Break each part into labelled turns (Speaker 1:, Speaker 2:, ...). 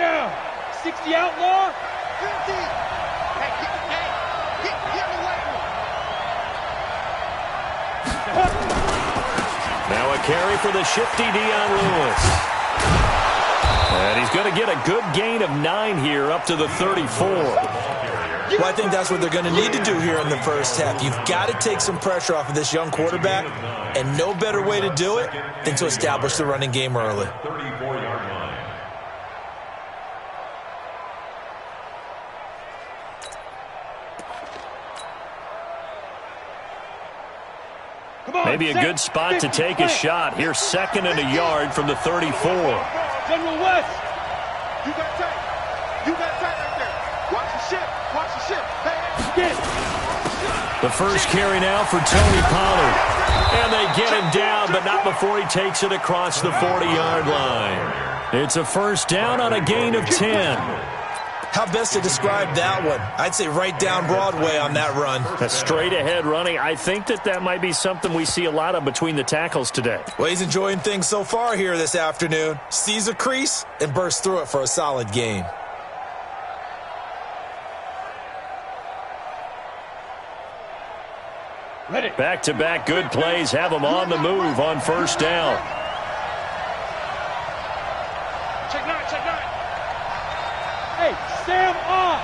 Speaker 1: down. 60 outlaw.
Speaker 2: 50. Hey, get the weapon.
Speaker 3: Now a carry for the shifty Dion Lewis. And he's going to get a good gain of 9 here up to the 34.
Speaker 4: Well, I think that's what they're going to need to do here in the first half. You've got to take some pressure off of this young quarterback, and no better way to do it than to establish the running game early.
Speaker 5: 34-yard line.
Speaker 3: Maybe a good spot to take a shot. Here's 2nd and a yard from the 34.
Speaker 1: General West.
Speaker 2: You got tight. You got tight right there. Watch the ship. Watch the ship. Hey.
Speaker 3: The first carry now for Tony Pollard. And they get him down, but not before he takes it across the 40-yard line. It's a first down on a gain of 10.
Speaker 4: How best to describe that one? I'd say right down Broadway on that run.
Speaker 3: A straight-ahead running. I think that might be something we see a lot of between the tackles today.
Speaker 4: Well, he's enjoying things so far here this afternoon. Sees a crease and bursts through it for a solid gain.
Speaker 3: Back-to-back good plays have him on the move on first down.
Speaker 2: Check 9, check 9.
Speaker 1: Hey, Sam off.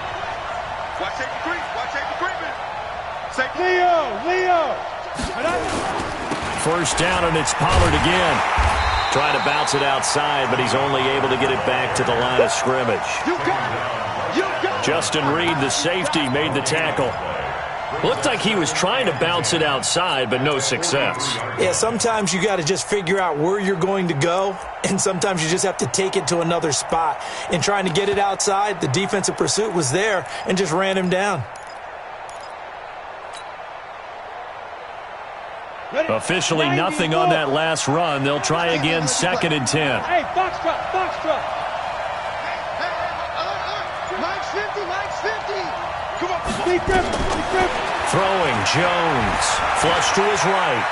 Speaker 2: Watch take the creep. Watch take the creeping. Say
Speaker 1: Leo.
Speaker 3: First down, and it's Pollard again. Trying to bounce it outside, but he's only able to get it back to the line of scrimmage.
Speaker 2: You got it. You got it.
Speaker 3: Justin Reed, the safety, made the tackle. Looked like he was trying to bounce it outside, but no success.
Speaker 4: Yeah, sometimes you got to just figure out where you're going to go, and sometimes you just have to take it to another spot. In trying to get it outside, the defensive pursuit was there and just ran him down.
Speaker 3: Officially nothing on that last run. They'll try again, 2nd and 10.
Speaker 1: Hey, Foxtrot.
Speaker 2: Mike's 50. Come on.
Speaker 1: Deep grip.
Speaker 3: Throwing, Jones. Flush to his right.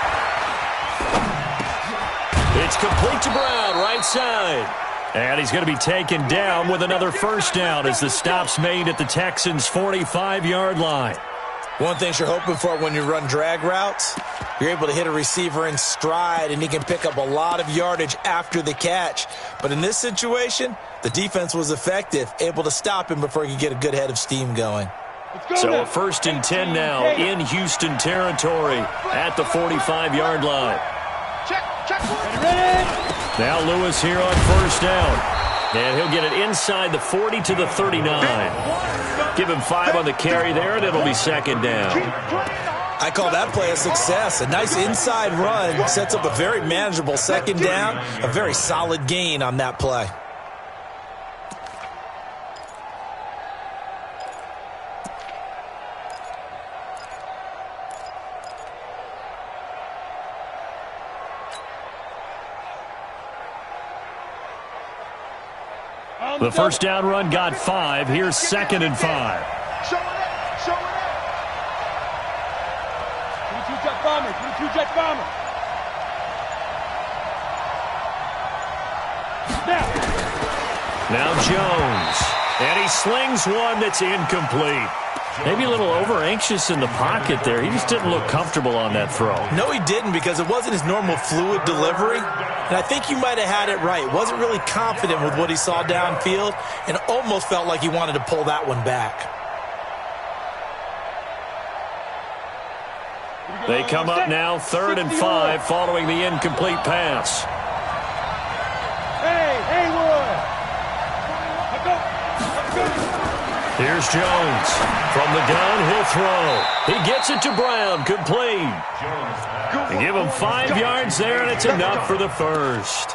Speaker 3: It's complete to Brown, right side. And he's going to be taken down with another first down as the stop's made at the Texans' 45-yard line.
Speaker 4: One thing you're hoping for when you run drag routes, you're able to hit a receiver in stride, and he can pick up a lot of yardage after the catch. But in this situation, the defense was effective, able to stop him before he could get a good head of steam going.
Speaker 3: So a 1st and 10 now in Houston territory at the 45-yard line.
Speaker 2: Check.
Speaker 3: Now Lewis here on first down. And he'll get it inside the 40 to the 39. Give him 5 on the carry there, and it'll be 2nd down.
Speaker 4: I call that play a success. A nice inside run sets up a very manageable 2nd down, a very solid gain on that play.
Speaker 3: The first down run got 5. Here's 2nd and 5.
Speaker 2: Show it up.
Speaker 1: 22-jet bomber.
Speaker 3: Now Jones. And he slings one that's incomplete. Maybe a little over-anxious in the pocket there. He just didn't look comfortable on that throw.
Speaker 4: No, he didn't, because it wasn't his normal fluid delivery. And I think you might have had it right. Wasn't really confident with what he saw downfield and almost felt like he wanted to pull that one back.
Speaker 3: They come up now 3rd and 5 following the incomplete pass.
Speaker 1: Hey, Haywood.
Speaker 3: Here's Jones. From the gun, he'll throw. He gets it to Brown. Complete. They give him 5 yards there, and it's enough for the first.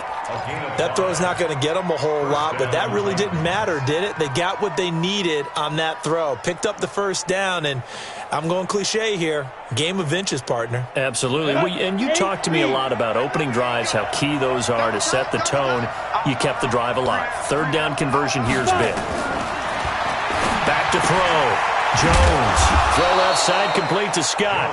Speaker 4: That throw's not going to get them a whole lot, but that really didn't matter, did it? They got what they needed on that throw. Picked up the first down, and I'm going cliche here. Game of inches, partner.
Speaker 3: Absolutely. And you talked to me a lot about opening drives, how key those are to set the tone. You kept the drive alive. 3rd down conversion here's big. Back to throw. Jones. Throw left side, complete to Scott.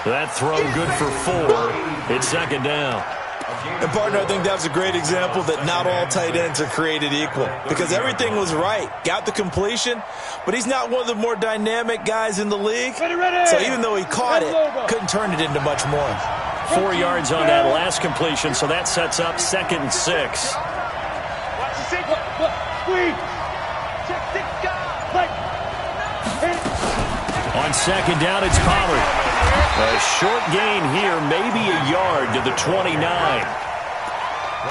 Speaker 3: That throw good for 4. It's 2nd down.
Speaker 4: And, partner, I think that's a great example that not all tight ends are created equal because everything was right. Got the completion, but he's not one of the more dynamic guys in the league. So even though he caught it, couldn't turn it into much more.
Speaker 3: 4 yards on that last completion, so that sets up 2nd and 6. On 2nd down, it's Pollard. A short gain here, maybe a yard to the 29.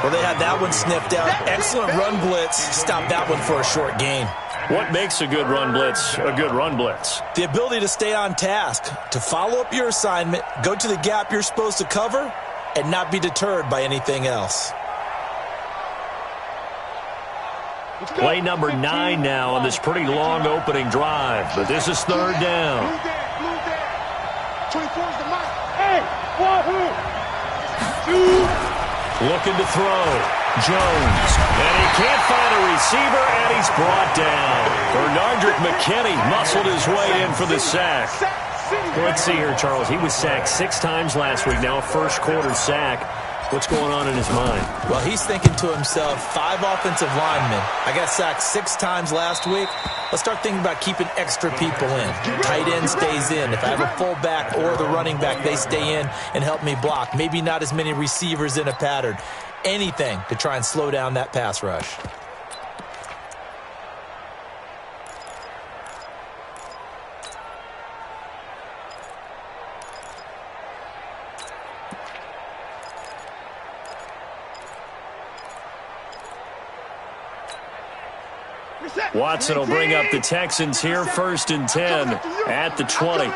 Speaker 4: Well, they had that one sniffed out. Excellent run blitz. Stop that one for a short gain.
Speaker 3: What makes a good run blitz a good run blitz?
Speaker 4: The ability to stay on task, to follow up your assignment, go to the gap you're supposed to cover, and not be deterred by anything else.
Speaker 3: Play number 9 now on this pretty long opening drive, but this is 3rd down.
Speaker 2: 24's the mark.
Speaker 1: Hey, wahoo!
Speaker 3: Looking to throw. Jones. And he can't find a receiver, and he's brought down. Bernardrick McKinney muscled his way in for the sack. Let's see here, Charles. He was sacked 6 times last week. Now a first-quarter sack. What's going on in his mind?
Speaker 4: Well, he's thinking to himself, 5 offensive linemen. I got sacked 6 times last week. Let's start thinking about keeping extra people in. Tight end stays in. If I have a fullback or the running back, they stay in and help me block. Maybe not as many receivers in a pattern. Anything to try and slow down that pass rush.
Speaker 3: Watson will bring up the Texans here, 1st and 10 at the 20.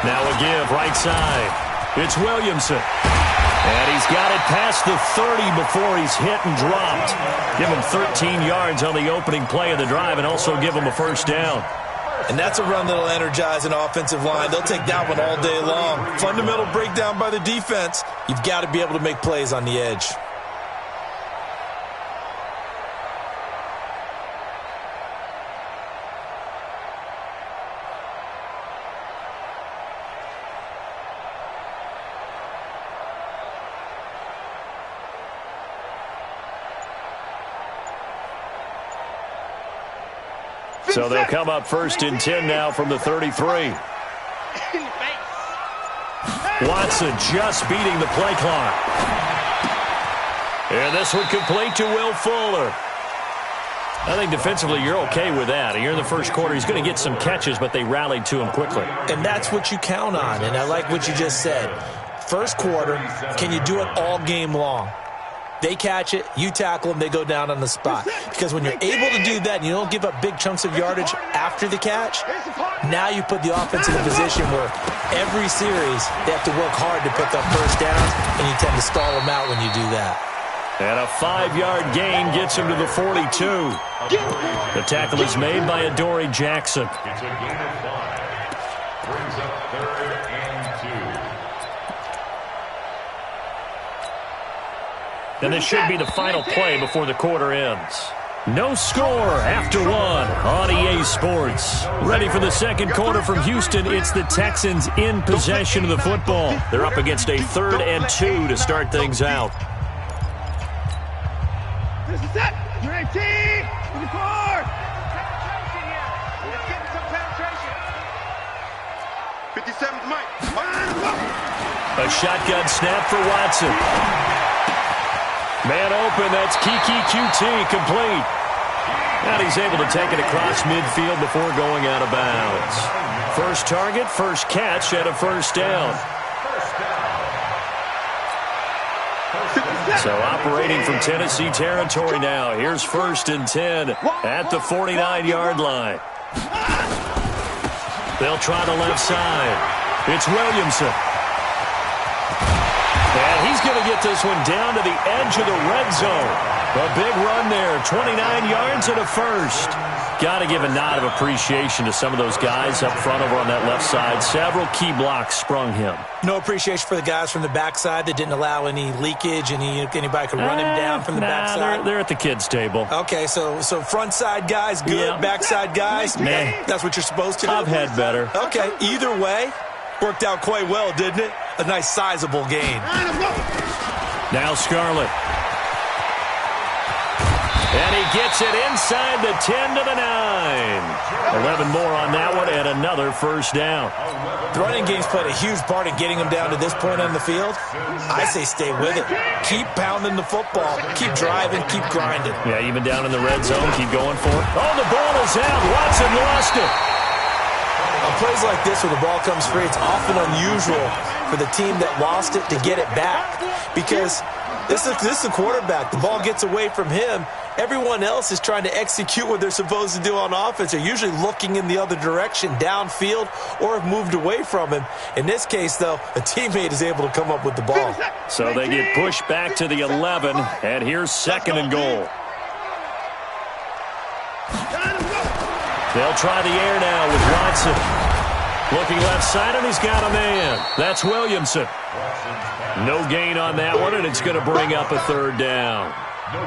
Speaker 3: Now a give, right side. It's Williamson. And he's got it past the 30 before he's hit and dropped. Give him 13 yards on the opening play of the drive and also give him a 1st down.
Speaker 4: And that's a run that'll energize an offensive line. They'll take that one all day long. Fundamental breakdown by the defense. You've got to be able to make plays on the edge.
Speaker 3: So they'll come up 1st and 10 now from the 33. Watson just beating the play clock. And this one complete to Will Fuller. I think defensively you're okay with that. Here in the first quarter, he's going to get some catches, but they rallied to him quickly.
Speaker 4: And that's what you count on, and I like what you just said. First quarter, can you do it all game long? They catch it, you tackle them, they go down on the spot. Because when you're able to do that and you don't give up big chunks of yardage after the catch, now you put the offense in a position where every series they have to work hard to pick up 1st downs, and you tend to stall them out when you do that.
Speaker 3: And a 5-yard gain gets him to the 42. The tackle is made by Adoree Jackson.
Speaker 5: It's a gain of 5. Brings up 3rd and 2.
Speaker 3: And this should be the final play before the quarter ends. No score after 1 on EA Sports. Ready for the second quarter from Houston. It's the Texans in possession of the football. They're up against a 3rd and 2 to start things out.
Speaker 1: This is it. You're 18. Looking forward.
Speaker 2: Penetration here. Let's get some penetration. 57's Mike.
Speaker 3: A shotgun snap for Watson. Man open, that's Kiki QT, complete. And he's able to take it across midfield before going out of bounds. First target, first catch, and a 1st down. So operating from Tennessee territory now. Here's 1st and 10 at the 49-yard line. They'll try the left side. It's Williamson. And he he's going to get this one down to the edge of the red zone. A big run there, 29 yards and a first. Got to give a nod of appreciation to some of those guys up front over on that left side. Several key blocks sprung him.
Speaker 4: No appreciation for the guys from the backside that didn't allow any leakage, and anybody could run him down from the backside.
Speaker 3: They're at the kids' table.
Speaker 4: Okay, so front side guys good,
Speaker 3: yeah. Backside
Speaker 4: guys,
Speaker 3: man,
Speaker 4: that's what you're supposed to do.
Speaker 3: I've had better.
Speaker 4: Okay, either way, worked out quite well, didn't it? A nice sizable gain.
Speaker 3: Now Scarlett. And he gets it inside the 10 to the 9. 11 more on that one and another first down.
Speaker 4: The running game's played a huge part in getting him down to this point on the field. I say stay with it. Keep pounding the football. Keep driving. Keep grinding.
Speaker 3: Yeah, even down in the red zone, keep going for it. Oh, the ball is out. Watson lost it.
Speaker 4: On plays like this where the ball comes free, it's often unusual for the team that lost it to get it back. Because this is the quarterback. The ball gets away from him. Everyone else is trying to execute what they're supposed to do on offense. They're usually looking in the other direction, downfield, or have moved away from him. In this case, though, a teammate is able to come up with the ball.
Speaker 3: So they get pushed back to the 11, and here's second and goal. They'll try the air now with Watson. Looking left side, and he's got a man. That's Williamson. No gain on that one, and it's going to bring up a third down.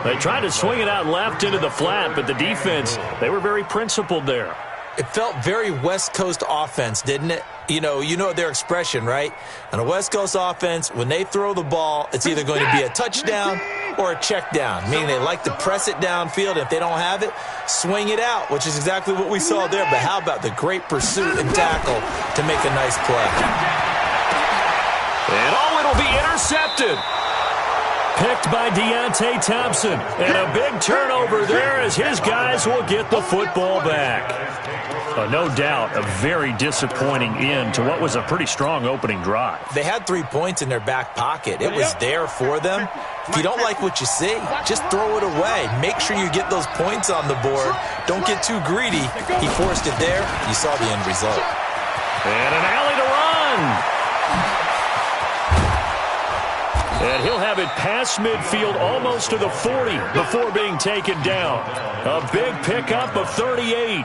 Speaker 3: They tried to swing it out left into the flat, but the defense, they were very principled there.
Speaker 4: It felt very West Coast offense, didn't it? You know their expression, right? On a West Coast offense, when they throw the ball, it's either going to be a touchdown or a check down, meaning they like to press it downfield. If they don't have it, swing it out, which is exactly what we saw there. But how about the great pursuit and tackle to make a nice play?
Speaker 3: And it'll be intercepted. Picked by Deontay Thompson. And a big turnover there as his guys will get the football back. No doubt a very disappointing end to what was a pretty strong opening drive.
Speaker 4: They had 3 points in their back pocket. It was there for them. If you don't like what you see, just throw it away. Make sure you get those points on the board. Don't get too greedy. He forced it there. You saw the end result.
Speaker 3: And an alley to run. And he'll have it past midfield almost to the 40 before being taken down. A big pickup of 38.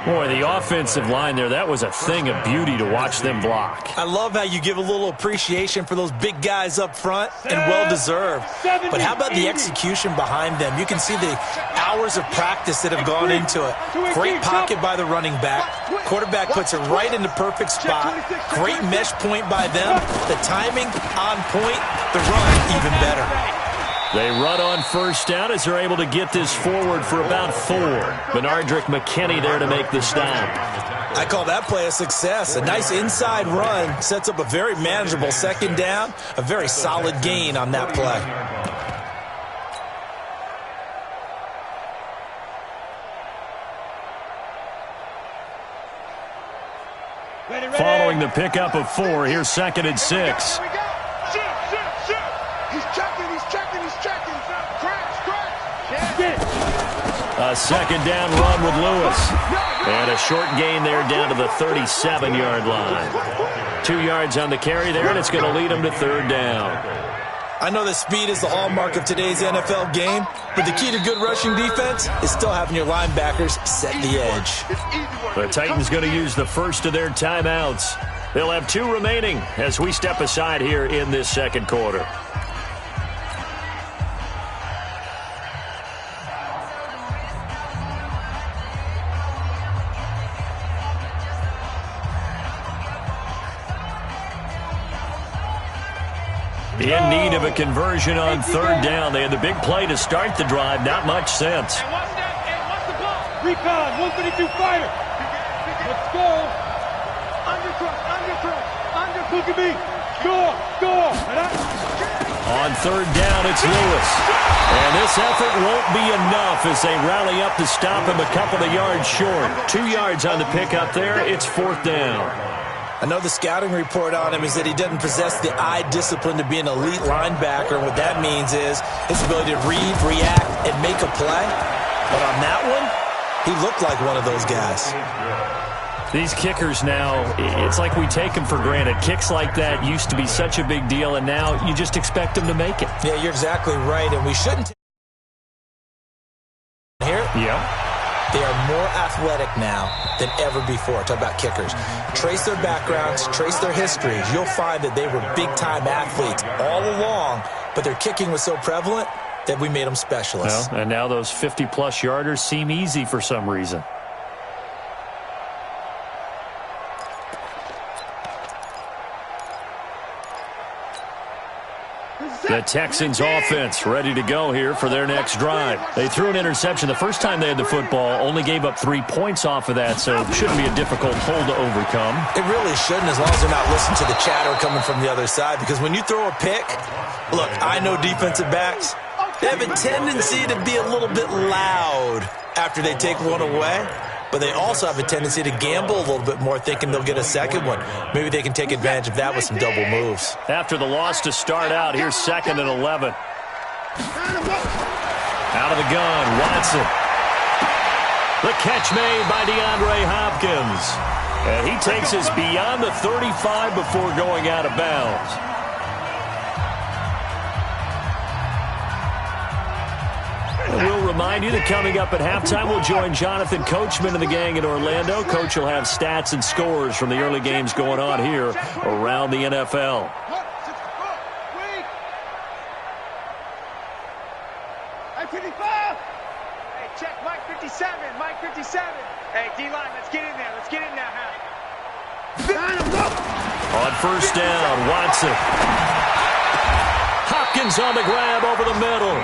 Speaker 3: Boy, the offensive line there, that was a thing of beauty to watch them block.
Speaker 4: I love how you give a little appreciation for those big guys up front, and well-deserved. But how about the execution behind them? You can see the hours of practice that have gone into it. Great pocket by the running back. Quarterback puts it right in the perfect spot. Great mesh point by them. The timing on point. The run even better.
Speaker 3: They run on first down as they're able to get this forward for about 4. Benardrick McKinney there to make the stop.
Speaker 4: I call that play a success. A nice inside run sets up a very manageable second down. A very solid gain on that play.
Speaker 3: Following the pickup of 4, here's second and 6. A second down run with Lewis. And a short gain there down to the 37-yard line. 2 yards on the carry there, and it's going to lead them to third down.
Speaker 4: I know that speed is the hallmark of today's NFL game, but the key to good rushing defense is still having your linebackers set the edge.
Speaker 3: The Titans going to use the first of their timeouts. They'll have 2 remaining as we step aside here in this second quarter. In need of a conversion on third down. They had the big play to start the drive. Not much sense.
Speaker 1: Recon, 132 fighter. Let's go. Under. Look at me. Go.
Speaker 3: On third down, it's Lewis. And this effort won't be enough as they rally up to stop him a couple of yards short. 2 yards on the pickup there. It's fourth down.
Speaker 4: I know the scouting report on him is that he doesn't possess the eye discipline to be an elite linebacker. And what that means is his ability to read, react, and make a play. But on that one, he looked like one of those guys.
Speaker 3: These kickers now, it's like we take them for granted. Kicks like that used to be such a big deal, and now you just expect them to make it.
Speaker 4: Yeah, you're exactly right, and we shouldn't here.
Speaker 3: Yeah.
Speaker 4: They are more athletic now than ever before. Talk about kickers. Trace their backgrounds, trace their histories. You'll find that they were big-time athletes all along, but their kicking was so prevalent that we made them specialists.
Speaker 3: Well, and now those 50-plus yarders seem easy for some reason. The Texans offense ready to go here for their next drive. They threw an interception the first time they had the football, only gave up 3 points off of that, so it shouldn't be a difficult hole to overcome.
Speaker 4: It really shouldn't, as long as they're not listening to the chatter coming from the other side, because when you throw a pick, look, I know defensive backs, they have a tendency to be a little bit loud after they take one away. But they also have a tendency to gamble a little bit more, thinking they'll get a second one. Maybe they can take advantage of that with some double moves.
Speaker 3: After the loss to start out, here's 2nd and 11. Out of the gun, Watson. The catch made by DeAndre Hopkins. And he takes us beyond the 35 before going out of bounds. We'll remind you that coming up at halftime, we'll join Jonathan Coachman and the gang in Orlando. Coach will have stats and scores from the early games going on here around the NFL.
Speaker 2: Hey, check Mike 57. Mike 57. Hey, D-line, let's get in there. Let's get in there, huh?
Speaker 3: On first down, Watson. Hopkins on the grab over the middle.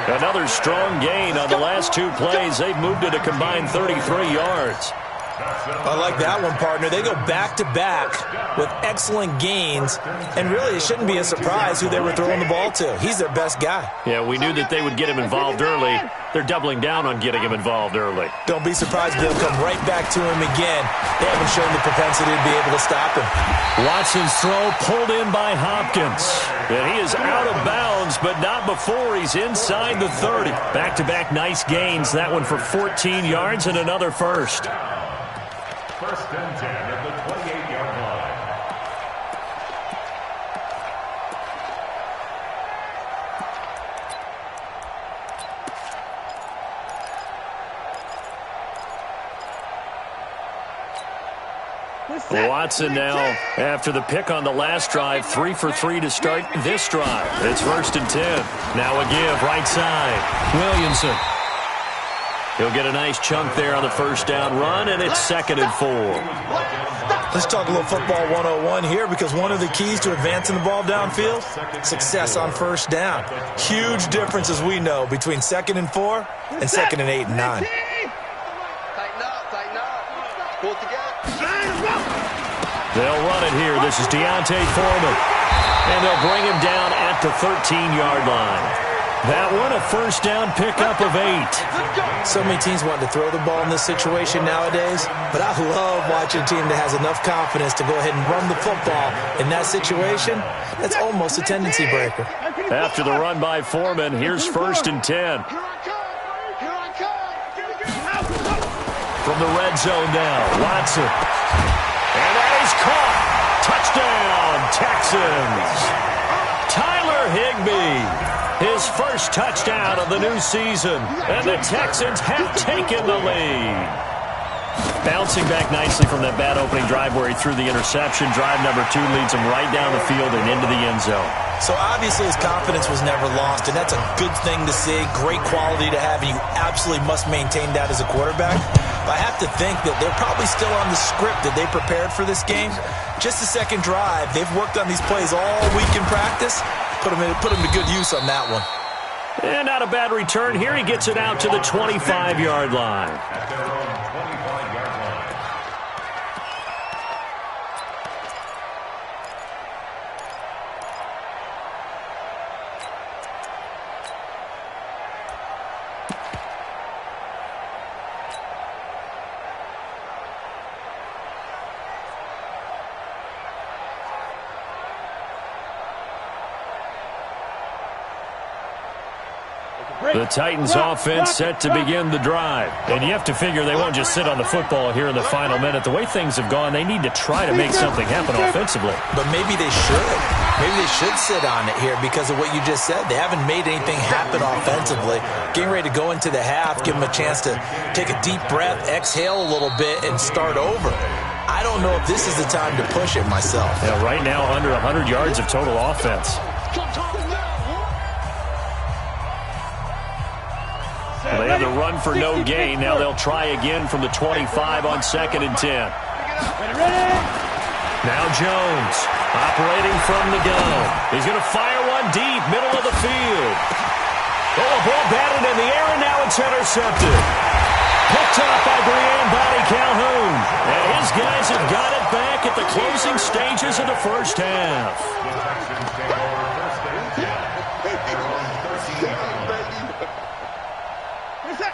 Speaker 3: Another strong gain on the last 2 plays. They've moved it a combined 33 yards.
Speaker 4: I like that one, partner. They go back-to-back with excellent gains, and really it shouldn't be a surprise who they were throwing the ball to. He's their best guy.
Speaker 3: Yeah, we knew that they would get him involved early. They're doubling down on getting him involved early.
Speaker 4: Don't be surprised if they'll come right back to him again. They haven't shown the propensity to be able to stop him.
Speaker 3: Watson's throw pulled in by Hopkins. And he is out of bounds, but not before he's inside the 30. Back-to-back nice gains. That one for 14 yards and another first.
Speaker 5: 1st and 10 at the 28-yard line.
Speaker 3: Watson now, after the pick on the last drive, 3 for 3 to start this drive. It's 1st and 10. Now a give, right side. Williamson. He'll get a nice chunk there on the first down run, and it's 2nd and 4.
Speaker 4: Let's talk a little football 101 here, because one of the keys to advancing the ball downfield, success on first down. Huge difference, as we know, between 2nd and 4 and 2nd and 8 and 9.
Speaker 2: Tighten up. Pull it together.
Speaker 3: They'll run it here. This is Deontay Foreman. And they'll bring him down at the 13-yard line. That one, a first down pickup of 8.
Speaker 4: So many teams want to throw the ball in this situation nowadays, but I love watching a team that has enough confidence to go ahead and run the football in that situation. That's almost a tendency breaker.
Speaker 3: After the run by Foreman, here's 1st and 10. From the red zone now, Watson. And that is caught. Touchdown, Texans. Tyler Higbee. His first touchdown of the new season. And the Texans have taken the lead. Bouncing back nicely from that bad opening drive where he threw the interception. Drive number 2 leads him right down the field and into the end zone.
Speaker 4: So obviously his confidence was never lost, and that's a good thing to see. Great quality to have, and you absolutely must maintain that as a quarterback. But I have to think that they're probably still on the script that they prepared for this game. Just the second drive. They've worked on these plays all week in practice. Put him to good use on that one.
Speaker 3: And not a bad return. Here he gets it out to the 25-yard line.
Speaker 5: At their own 25-yard line.
Speaker 3: The Titans offense set to begin the drive. And you have to figure they won't just sit on the football here in the final minute. The way things have gone, they need to try to make something happen offensively.
Speaker 4: But maybe they should. Maybe they should sit on it here because of what you just said. They haven't made anything happen offensively. Getting ready to go into the half, give them a chance to take a deep breath, exhale a little bit, and start over. I don't know if this is the time to push it myself.
Speaker 3: Yeah, right now, under 100 yards of total offense. Well, they had to run for no gain. Now they'll try again from the 25 on 2nd and 10. Now Jones operating from the gun. He's going to fire one deep, middle of the field. Oh, a ball batted in the air, and now it's intercepted. Picked off by Brian Calhoun. And his guys have got it back at the closing stages of the first half.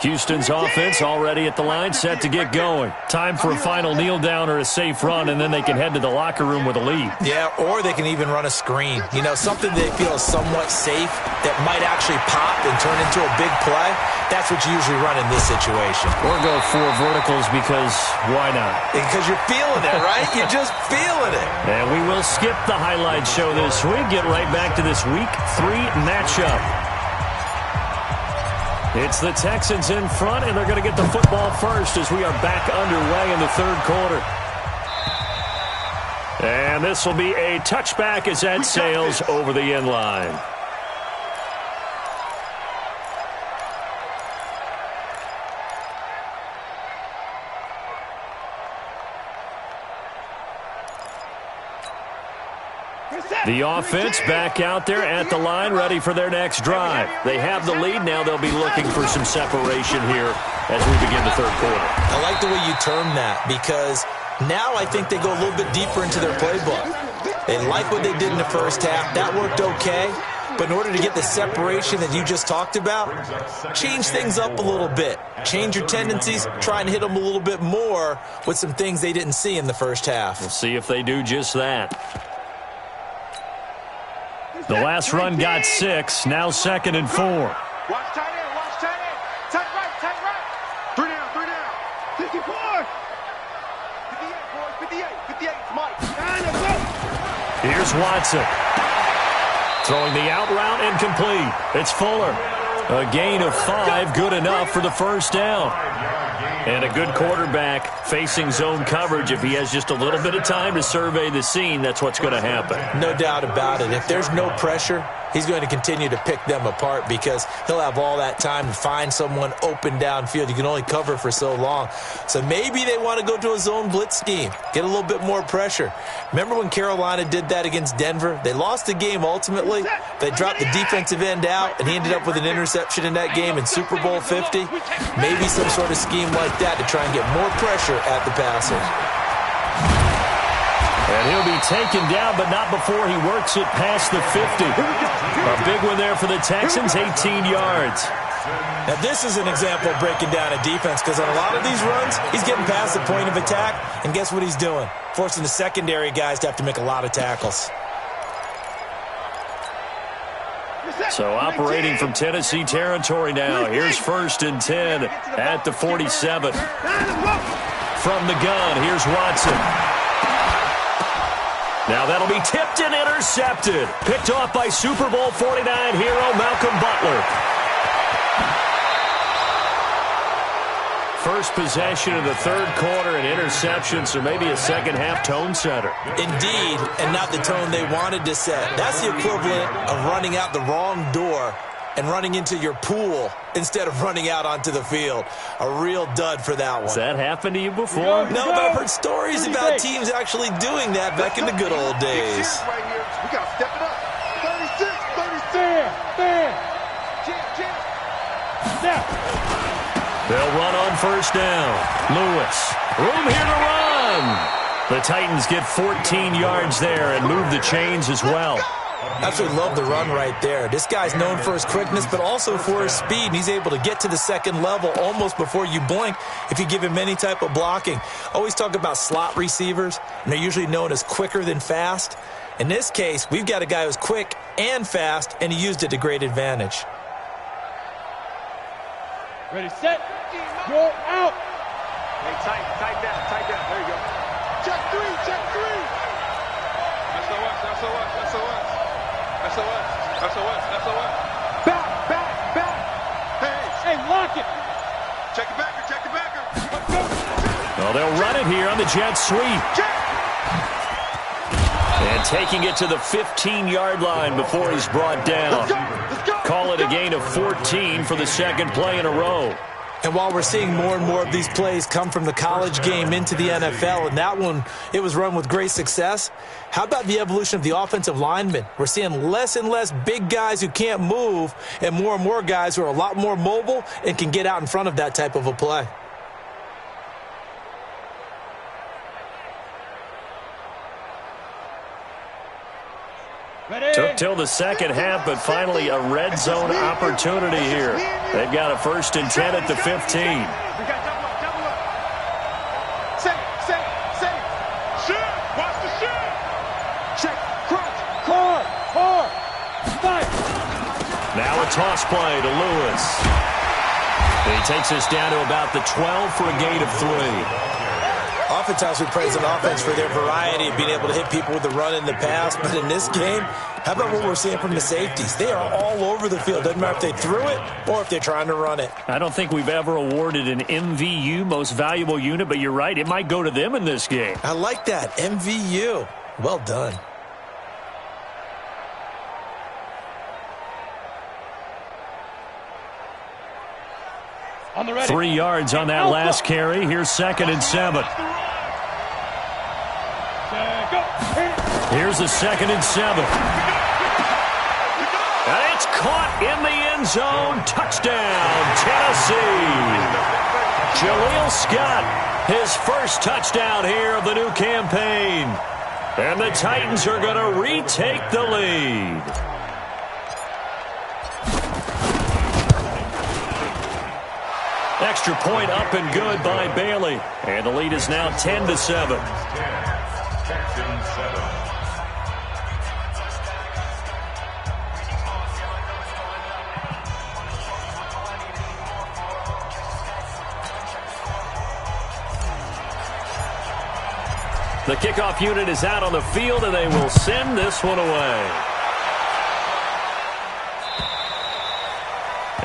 Speaker 3: Houston's offense already at the line, set to get going. Time for a final kneel down or a safe run, and then they can head to the locker room with a lead.
Speaker 4: Yeah, or they can even run a screen. You know, something they feel is somewhat safe that might actually pop and turn into a big play. That's what you usually run in this situation.
Speaker 3: Or go 4 verticals because why not?
Speaker 4: Because you're feeling it, right? You're just feeling it.
Speaker 3: And we will skip the highlight show this week. Get right back to this Week 3 matchup. It's the Texans in front, and they're going to get the football first as we are back underway in the third quarter. And this will be a touchback as that sails over the end line. The offense back out there at the line, ready for their next drive. They have the lead. Now they'll be looking for some separation here as we begin the third quarter.
Speaker 4: I like the way you term that because now I think they go a little bit deeper into their playbook. They like what they did in the first half. That worked okay. But in order to get the separation that you just talked about, change things up a little bit. Change your tendencies, try and hit them a little bit more with some things they didn't see in the first half.
Speaker 3: We'll see if they do just that. The last run got 6, now 2nd and 4.
Speaker 2: Watch tight end, watch tight end. Tight right, tight right. 3 down, 3 down.
Speaker 1: 54.
Speaker 2: 58, boys, 58, 58, Mike.
Speaker 3: Here's Watson. Throwing the out route and complete. It's Fuller. A gain of 5, good enough for the first down. And a good quarterback facing zone coverage. If he has just a little bit of time to survey the scene, that's what's going to happen.
Speaker 4: No doubt about it. If there's no pressure, he's going to continue to pick them apart because he'll have all that time to find someone open downfield. You can only cover for so long. So maybe they want to go to a zone blitz scheme, get a little bit more pressure. Remember when Carolina did that against Denver? They lost the game ultimately. They dropped the defensive end out, and he ended up with an interception in that game in Super Bowl 50. Maybe some sort of scheme like that to try and get more pressure at the passer.
Speaker 3: And he'll be taken down, but not before he works it past the 50. A big one there for the Texans, 18 yards.
Speaker 4: Now, this is an example of breaking down a defense because on a lot of these runs, he's getting past the point of attack, and guess what he's doing? Forcing the secondary guys to have to make a lot of tackles.
Speaker 3: So operating from Tennessee territory now. Here's 1st and 10 at the 47. From the gun, here's Watson. Now that'll be tipped and intercepted. Picked off by Super Bowl 49 hero Malcolm Butler. First possession of the third quarter and interception, so maybe a second half tone setter.
Speaker 4: Indeed, and not the tone they wanted to set. That's the equivalent of running out the wrong door and running into your pool instead of running out onto the field. A real dud for that one.
Speaker 3: Has that happened to you before?
Speaker 4: No, but I've heard stories about teams actually doing that back in the good old days.
Speaker 2: Right here. We got to step it up. 36, 36.
Speaker 1: Now.
Speaker 3: They'll run on first down. Lewis, room here to run. The Titans get 14 yards there and move the chains as well.
Speaker 4: Absolutely love the run right there. This guy's known for his quickness, but also for his speed. And he's able to get to the second level almost before you blink if you give him any type of blocking. Always talk about slot receivers, and they're usually known as quicker than fast. In this case, we've got a guy who's quick and fast, and he used it to great advantage.
Speaker 1: Ready, set, go out.
Speaker 2: Hey, tight down. There you go. Check three. SOS. Back.
Speaker 1: Hey, lock it.
Speaker 2: Check the backer.
Speaker 3: Well, they'll run it here on the jet sweep. And taking it to the 15-yard line before he's brought down.
Speaker 2: Let's go.
Speaker 3: Call it a gain of 14 for the second play in a row.
Speaker 4: And while we're seeing more and more of these plays come from the college game into the NFL, and that one, it was run with great success, how about the evolution of the offensive linemen? We're seeing less and less big guys who can't move and more guys who are a lot more mobile and can get out in front of that type of a play.
Speaker 3: Took till the second half, but finally a red zone opportunity here. They've got a 1st and 10 at the 15.
Speaker 2: We got double up. Safe. Shoot. Watch the shoot. Check. Crunch.
Speaker 1: Car. Fight.
Speaker 3: Now a toss play to Lewis. He takes us down to about the 12 for a gain of 3.
Speaker 4: Oftentimes we praise an offense for their variety of being able to hit people with the run in the pass, but in this game, how about what we're seeing from the safeties? They are all over the field. Doesn't matter if they threw it or if they're trying to run it.
Speaker 3: I don't think we've ever awarded an MVU, most valuable unit, but you're right, it might go to them in this game.
Speaker 4: I like that, MVU. Well done.
Speaker 1: On the ready.
Speaker 3: 3 yards on that last carry. Here's 2nd and 7.
Speaker 1: Go.
Speaker 3: Here's the 2nd and 7. And it's caught in the end zone. Touchdown, Tennessee. Jaleel Scott, his first touchdown here of the new campaign. And the Titans are going to retake the lead. Extra point up and good by Bailey. And the lead is now 10-7. The kickoff unit is out on the field, and they will send this one away.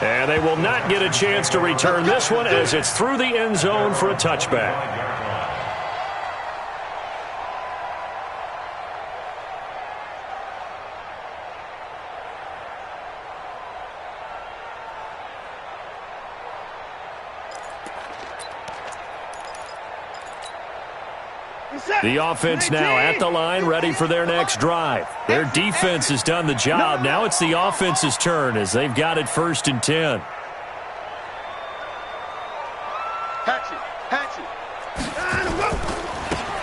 Speaker 3: And they will not get a chance to return this one as it's through the end zone for a touchback. The offense now at the line, ready for their next drive. Their defense has done the job. Now it's the offense's turn as they've got it 1st and 10.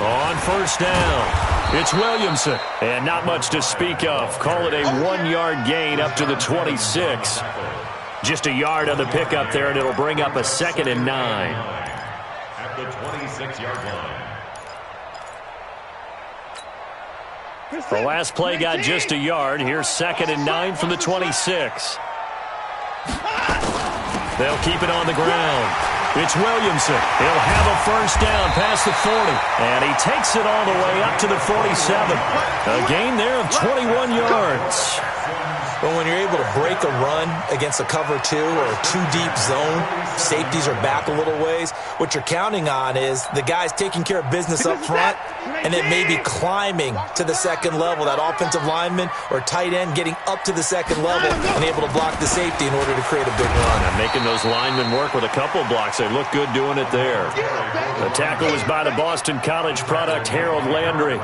Speaker 3: On 1st down, it's Williamson. And not much to speak of. Call it a 1-yard gain up to the 26. Just a yard on the pickup there, and it'll bring up a 2nd and 9.
Speaker 5: At the 26-yard line.
Speaker 3: The last play got just a yard. Here's 2nd and 9 from the 26. They'll keep it on the ground. It's Williamson. He'll have a 1st down past the 40. And he takes it all the way up to the 47. A gain there of 21 yards.
Speaker 4: But when you're able to break a run against a cover 2 or a 2-deep zone, safeties are back a little ways. What you're counting on is the guys taking care of business up front and then maybe climbing to the 2nd level. That offensive lineman or tight end getting up to the 2nd level and able to block the safety in order to create a big run.
Speaker 3: And making those linemen work with a couple blocks. They look good doing it there. The tackle was by the Boston College product, Harold Landry.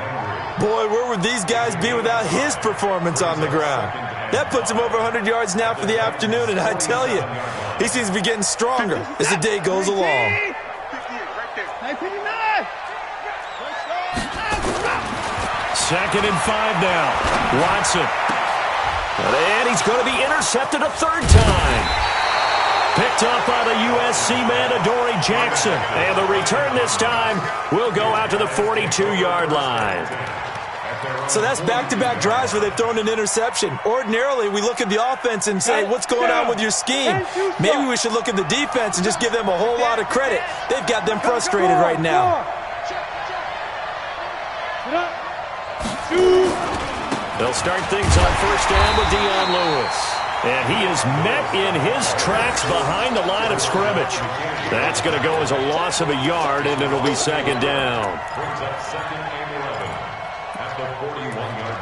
Speaker 4: Boy, where would these guys be without his performance on the ground? That puts him over 100 yards now for the afternoon, and I tell you, he seems to be getting stronger as the day goes along.
Speaker 3: 2nd and 5 now. Watson. And he's going to be intercepted a 3rd time. Picked up by the USC man, Adoree Jackson. And the return this time will go out to the 42-yard line.
Speaker 4: So that's back-to-back drives where they've thrown an interception. Ordinarily, we look at the offense and say, what's going on with your scheme? Maybe we should look at the defense and just give them a whole lot of credit. They've got them frustrated right now.
Speaker 3: They'll start things on first down with Dion Lewis. And he is met in his tracks behind the line of scrimmage. That's going to go as a loss of a yard, and it'll be second down.
Speaker 5: Brings up second and 11 at the 41-yard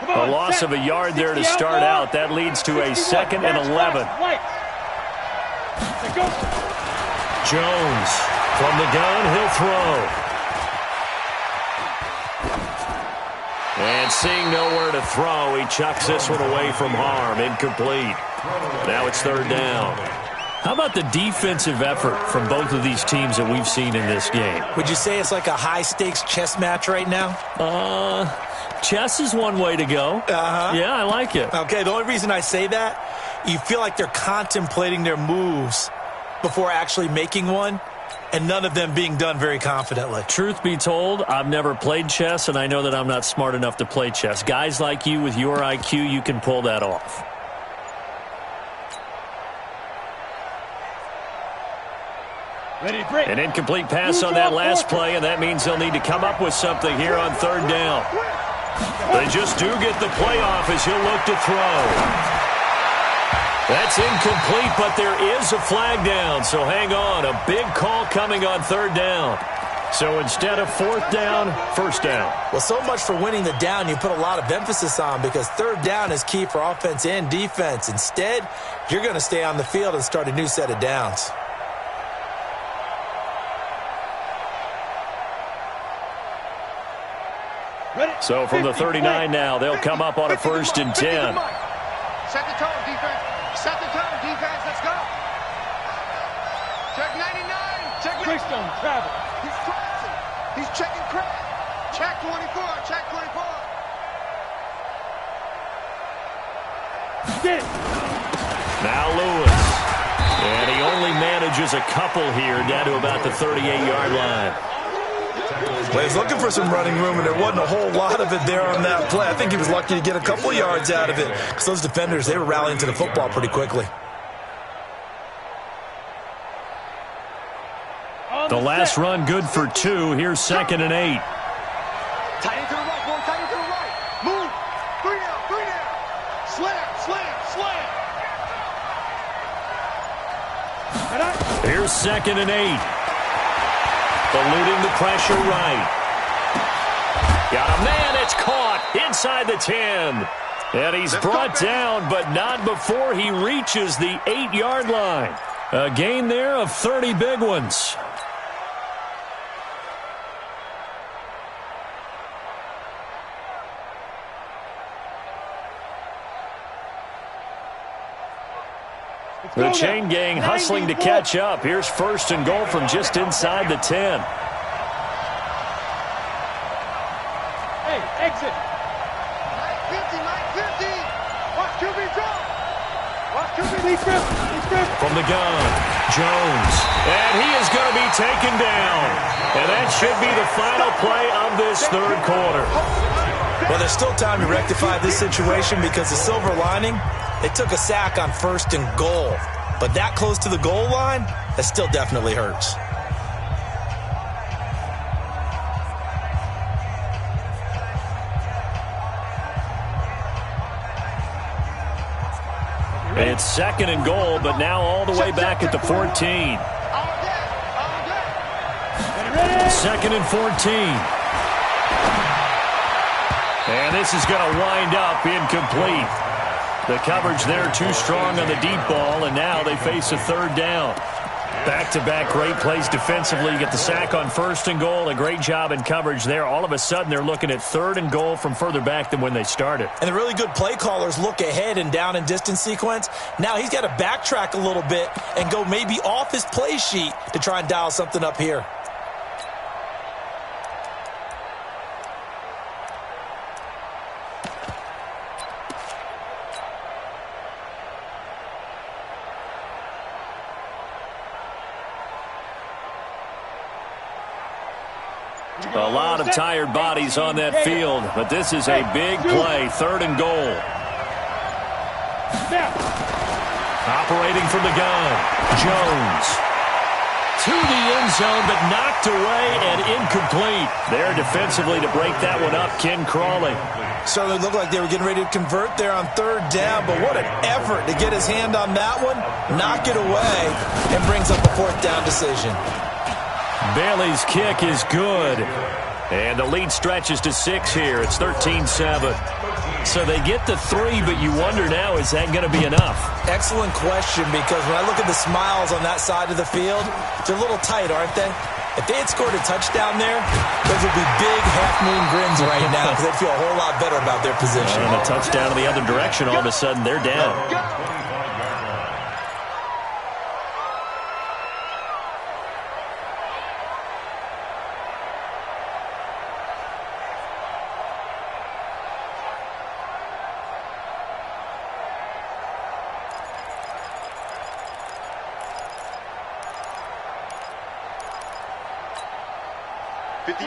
Speaker 5: line.
Speaker 3: A loss of a yard there to start out. That leads to a second and 11. Jones from the gun, he'll throw. And seeing nowhere to throw, he chucks this one away from harm. Incomplete. Now it's third down. How about the defensive effort from both of these teams that we've seen in this game?
Speaker 4: Would you say it's like a high-stakes chess match right now?
Speaker 3: Chess is one way to go. Yeah, I like it.
Speaker 4: Okay, the only reason I say that, you feel like they're contemplating their moves before actually making one, and none of them being done very confidently.
Speaker 3: Truth be told, I've never played chess, and I know that I'm not smart enough to play chess. Guys like you with your IQ, you can pull that off. An incomplete pass on that last play, and that means they'll need to come up with something here on third down. They just do get the play off as he'll look to throw. That's incomplete, but there is a flag down, so hang on. A big call coming on third down. So instead of fourth down, first down.
Speaker 4: Well, so much for winning the down you put a lot of emphasis on, because third down is key for offense and defense. Instead, you're going to stay on the field and start a new set of downs.
Speaker 3: So from the 39 now, they'll come up on a first and 10.
Speaker 2: Set the tone, defense. Set the tone, defense. Let's go. Check 99. Check 99.
Speaker 1: Travel.
Speaker 2: He's crossing. He's checking crack. Check 24. Check 24.
Speaker 1: Get it.
Speaker 3: Now Lewis. And he only manages a couple here down to about the 38-yard line.
Speaker 4: Well, he's looking for some running room, and there wasn't a whole lot of it there on that play. I think he was lucky to get a couple yards out of it, because those defenders, they were rallying to the football pretty quickly.
Speaker 3: The last run good for 2. Here's second and 8.
Speaker 2: Tight into the right, boy. Tight into the right. Move. 3 down. 3 down. Slam. Slam. Slam.
Speaker 3: Here's second and 8. Eluding the pressure right. Got a man. It's caught inside the 10. And he's brought down, but not before he reaches the 8-yard line. A gain there of 30 big ones. The chain gang hustling to catch up. Here's first and goal from just inside the 10.
Speaker 1: Hey, exit.
Speaker 2: 950. Watch QB drop. Watch QB.
Speaker 3: From the gun, Jones. And he is going to be taken down. And that should be the final play of this third quarter.
Speaker 4: Well, there's still time to rectify this situation, because the silver lining, they took a sack on first and goal. But that close to the goal line, that still definitely hurts.
Speaker 3: It's second and goal, but now all the way back at the 14. Second and 14. And this is going to wind up incomplete. The coverage there too strong on the deep ball, and now they face a third down. Back-to-back great plays defensively. You get the sack on first and goal. A great job in coverage there. All of a sudden, they're looking at third and goal from further back than when they started.
Speaker 4: And the really good play callers look ahead and down and distance sequence. Now he's got to backtrack a little bit and go maybe off his play sheet to try and dial something up here.
Speaker 3: A lot of tired bodies on that field, but this is a big play, 3rd and goal. Operating from the gun, Jones. To the end zone, but knocked away and incomplete. There defensively to break that one up, Ken Crawley.
Speaker 4: Certainly looked like they were getting ready to convert there on 3rd down, but what an effort to get his hand on that one, knock it away, and brings up a 4th down decision.
Speaker 3: Bailey's kick is good. And the lead stretches to 6 here. It's 13-7. So they get the 3, but you wonder now, is that going to be enough?
Speaker 4: Excellent question, because when I look at the smiles on that side of the field, they're a little tight, aren't they? If they had scored a touchdown there, those would be big half-moon grins right now because they'd feel a whole lot better about their position.
Speaker 3: And a touchdown in the other direction, all of a sudden they're down.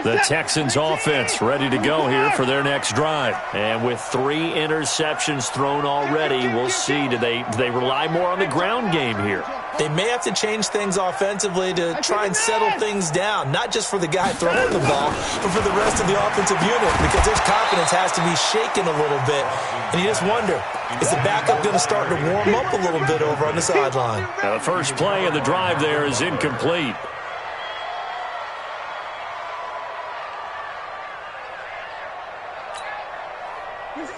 Speaker 3: The Texans offense ready to go here for their next drive. And with 3 interceptions thrown already, we'll see. Do they rely more on the ground game here?
Speaker 4: They may have to change things offensively to try and settle things down, not just for the guy throwing the ball, but for the rest of the offensive unit, because their confidence has to be shaken a little bit. And you just wonder, is the backup going to start to warm up a little bit over on the sideline?
Speaker 3: Now the first play of the drive there is incomplete.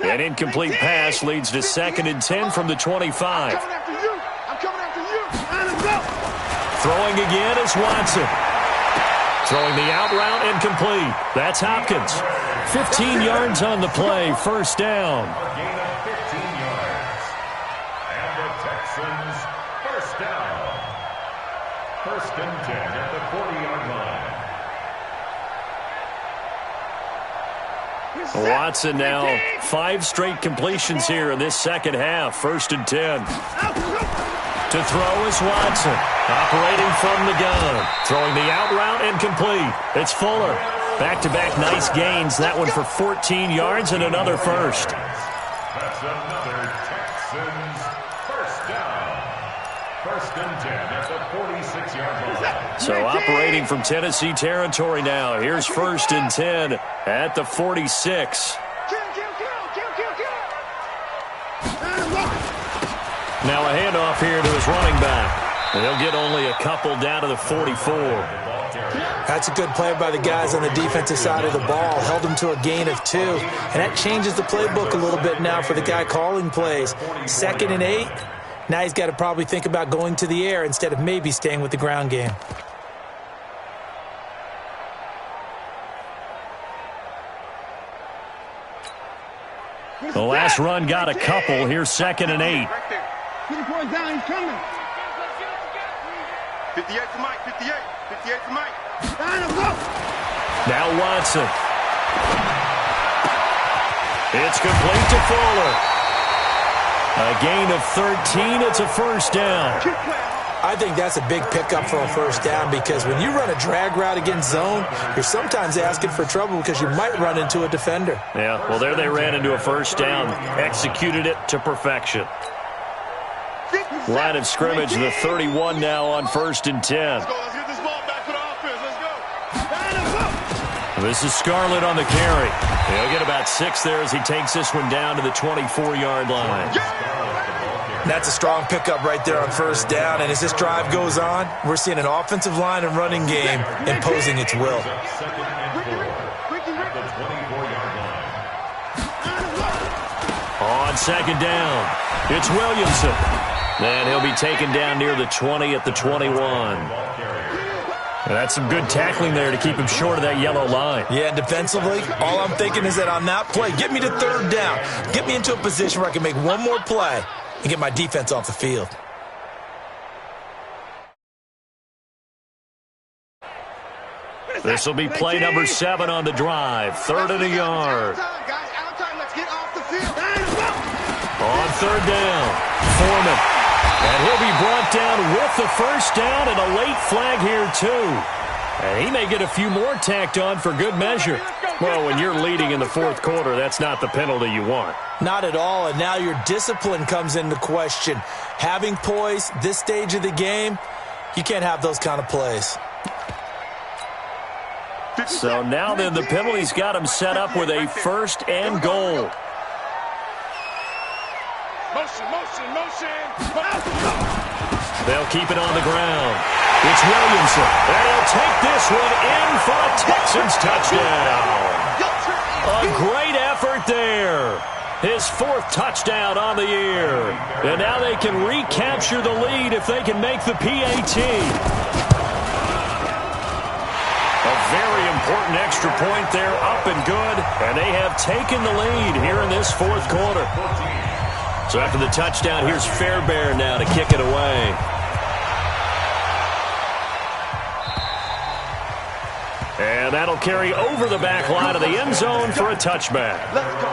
Speaker 3: An incomplete pass leads to 2nd and 10 from the 25.
Speaker 1: I'm coming after you.
Speaker 3: Throwing again is Watson. Throwing the out route incomplete. That's Hopkins. 15 yards on the play, 1st down.
Speaker 5: A gain of 15 yards. And the Texans, 1st down. 1st and 10 at the 40-yard line.
Speaker 3: Watson now 5 straight completions here in this second half. 1st and 10. To throw is Watson. Operating from the gun. Throwing the out route incomplete. It's Fuller. Back-to-back nice gains. That one for 14 yards and another first.
Speaker 5: That's another Texans 1st down. 1st and 10 at the 46-yard line.
Speaker 3: So operating from Tennessee territory now. Here's 1st and 10 at the 46. Now a handoff here to his running back. And he'll get only a couple down to the 44.
Speaker 4: That's a good play by the guys on the defensive side of the ball. Held them to a gain of 2. And that changes the playbook a little bit now for the guy calling plays. 2nd and 8. Now he's got to probably think about going to the air instead of maybe staying with the ground game.
Speaker 3: The last run got a couple. Here's 2nd and 8.
Speaker 1: 54 down, he's coming.
Speaker 2: 58 to Mike, 58. 58 to Mike.
Speaker 3: Now Watson. It's complete to Fuller. A gain of 13. It's a 1st down.
Speaker 4: I think that's a big pickup for a 1st down because when you run a drag route against zone, you're sometimes asking for trouble because you might run into a defender.
Speaker 3: Yeah, well, there they ran into a 1st down. Executed it to perfection. Line of scrimmage, the 31 now on 1st and 10.
Speaker 2: Let's get this ball back to the offense. Let's go.
Speaker 3: This is Scarlett on the carry. He'll get about 6 there as he takes this one down to the 24-yard line.
Speaker 4: That's a strong pickup right there on 1st down. And as this drive goes on, we're seeing an offensive line and running game imposing its will.
Speaker 3: On 2nd down, it's Williamson. And he'll be taken down near the 20 at the 21. That's some good tackling there to keep him short of that yellow line.
Speaker 4: Yeah, and defensively, all I'm thinking is that on that play, get me to 3rd down. Get me into a position where I can make one more play and get my defense off the field.
Speaker 3: This will be play number 7 on the drive. 3rd and a yard. On 3rd down, Foreman. And he'll be brought down with the 1st down and a late flag here, too. And he may get a few more tacked on for good measure. Well, when you're leading in the fourth quarter, that's not the penalty you want.
Speaker 4: Not at all, and now your discipline comes into question. Having poise this stage of the game, you can't have those kind of plays.
Speaker 3: So now then, the penalty's got him set up with a first and goal.
Speaker 1: Motion.
Speaker 3: They'll keep it on the ground. It's Williamson, and he'll take this one in for a Texans touchdown. A great effort there. His fourth touchdown on the year. And now they can recapture the lead if they can make the PAT. A very important extra point there, up and good. And they have taken the lead here in this fourth quarter. So after the touchdown, here's Fairbairn now to kick it away. And that'll carry over the back line of the end zone for a touchback.
Speaker 2: Let's go.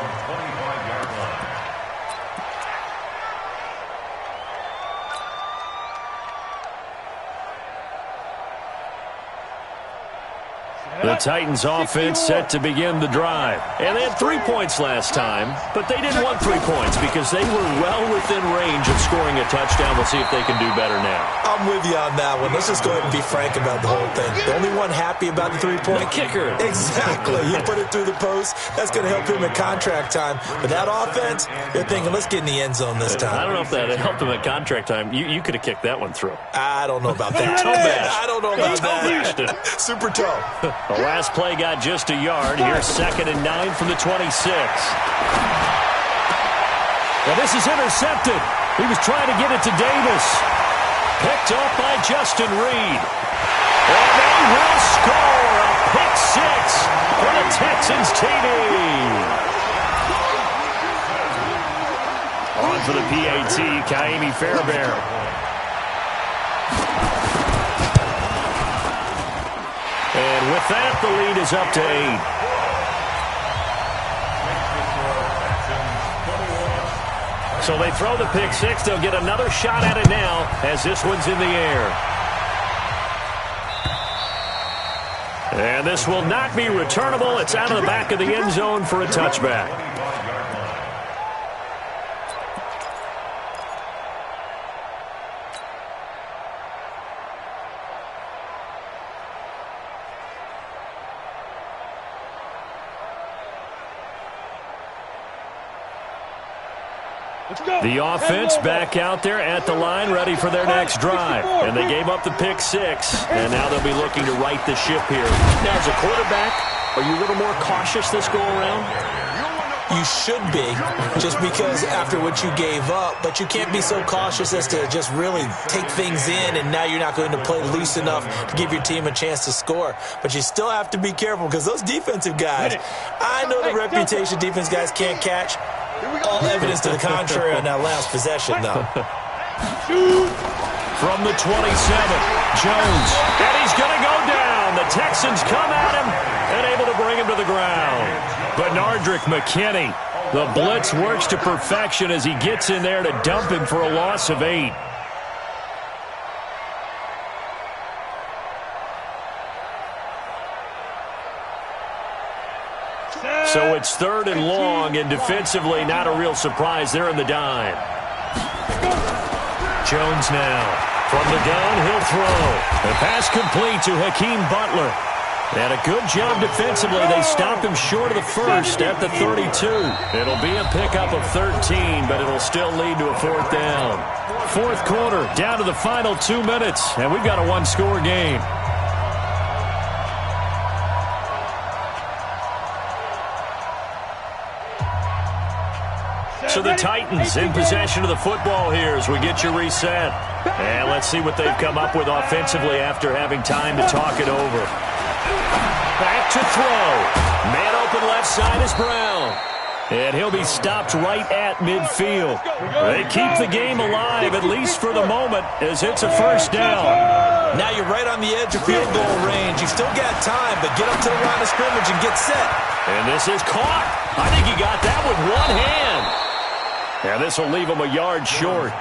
Speaker 3: The Titans offense set to begin the drive. And they had 3 points last time, but they didn't want 3 points because they were well within range of scoring a touchdown. We'll see if they can do better now.
Speaker 4: I'm with you on that one. Let's just go ahead and be frank about the whole thing. The only one happy about the 3-point
Speaker 3: kicker.
Speaker 4: Exactly. You put it through the post. That's going to help him at contract time. But that offense, you're thinking, let's get in the end zone this time.
Speaker 3: I don't know if that helped him at contract time. You could have kicked that one through.
Speaker 4: I don't know about that. I don't know about that. Super toe.
Speaker 3: The last play got just a yard. Here's 2nd and 9 from the 26. Well, this is intercepted. He was trying to get it to Davis. Picked up by Justin Reed. And they will score a pick six for the Texans TD. On for the PAT, Kaimi Fairbairn. And with that, the lead is up to 8. So they throw the pick six. They'll get another shot at it now as this one's in the air. And this will not be returnable. It's out of the back of the end zone for a touchback. The offense back out there at the line, ready for their next drive. And they gave up the pick six, and now they'll be looking to right the ship here. Now, as a quarterback, are you a little more cautious this go-around?
Speaker 4: You should be, just because after what you gave up, but you can't be so cautious as to just really take things in, and now you're not going to play loose enough to give your team a chance to score. But you still have to be careful, because those defensive guys, I know the reputation defense guys can't catch. All evidence to the contrary on that last possession, though.
Speaker 3: From the 27, Jones, and he's going to go down. The Texans come at him and able to bring him to the ground. Benardrick McKinney, the blitz works to perfection as he gets in there to dump him for a loss of 8. So it's 3rd and long, and defensively not a real surprise. They're in the dime. Jones now. From the gun, he'll throw. The pass complete to Hakeem Butler. And a good job defensively. They stop him short of the first at the 32. It'll be a pickup of 13, but it'll still lead to a 4th down. Fourth quarter, down to the final 2 minutes, and we've got a one-score game. So the Titans in possession of the football here as we get you reset. And let's see what they've come up with offensively after having time to talk it over. Back to throw. Man open left side is Brown. And he'll be stopped right at midfield. They keep the game alive, at least for the moment, as it's a 1st down.
Speaker 4: Now you're right on the edge of field goal range. You've still got time, but get up to the line of scrimmage and get set.
Speaker 3: And this is caught. I think he got that with one hand. And this will leave him a yard short.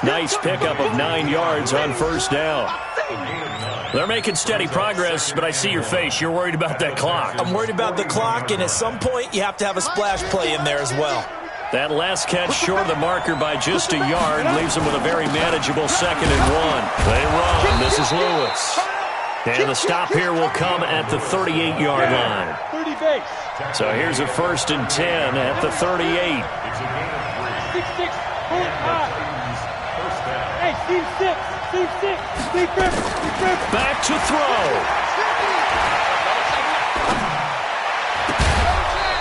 Speaker 3: Nice pickup of 9 yards on 1st down. They're making steady progress, but I see your face. You're worried about that clock.
Speaker 4: I'm worried about the clock, and at some point, you have to have a splash play in there as well.
Speaker 3: That last catch short of the marker by just a yard leaves them with a very manageable 2nd and 1. They run. This is Lewis. And the stop here will come at the 38-yard line.
Speaker 1: 30 base.
Speaker 3: So here's a 1st and 10 at the 38.
Speaker 1: 6-6. Hey, team 6. Team 6.
Speaker 3: Back to throw.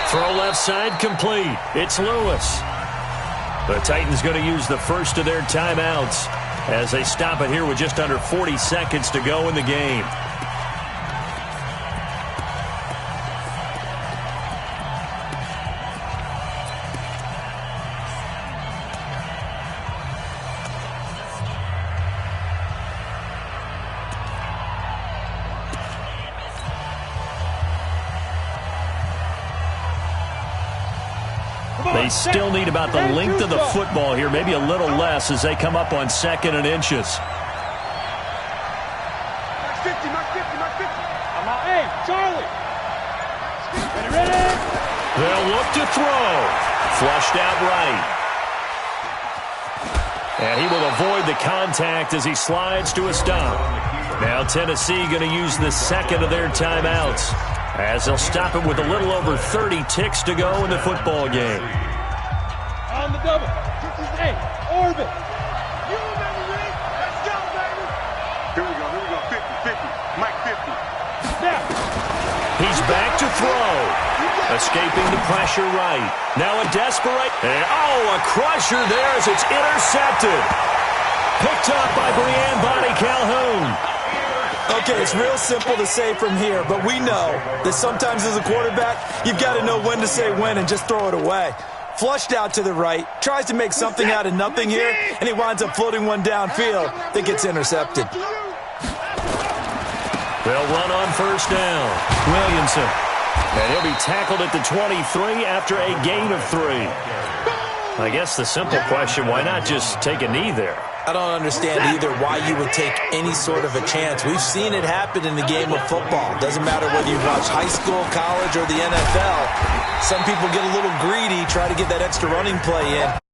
Speaker 3: Throw left side complete. It's Lewis. The Titans going to use the first of their timeouts as they stop it here with just under 40 seconds to go in the game. They still need about the length of the football here, maybe a little less as they come up on 2nd and inches.
Speaker 1: Mark 50. Hey, Charlie. Ready?
Speaker 3: They'll look to throw. Flushed out right. And he will avoid the contact as he slides to a stop. Now Tennessee going to use the 2nd of their timeouts as they'll stop it with a little over 30 ticks to go in the football game.
Speaker 1: On the double. Hey, orbit. You remember me? Let's go, baby.
Speaker 2: Here we go. 50. Mike 50.
Speaker 1: Snap.
Speaker 3: He's back to throw. Escaping the pressure right. Now a desperate. And a crusher there as it's intercepted. Picked up by Brianne Bonnie Calhoun.
Speaker 4: Okay, it's real simple to say from here, but we know that sometimes as a quarterback, you've got to know when to say when and just throw it away. Flushed out to the right, tries to make something out of nothing here, and he winds up floating one downfield that gets intercepted.
Speaker 3: They'll run on 1st down. Williamson. And he'll be tackled at the 23 after a gain of 3. I guess the simple question, why not just take a knee there?
Speaker 4: I don't understand either why you would take any sort of a chance. We've seen it happen in the game of football. Doesn't matter whether you watch high school, college, or the NFL. Some people get a little greedy, try to get that extra running play in.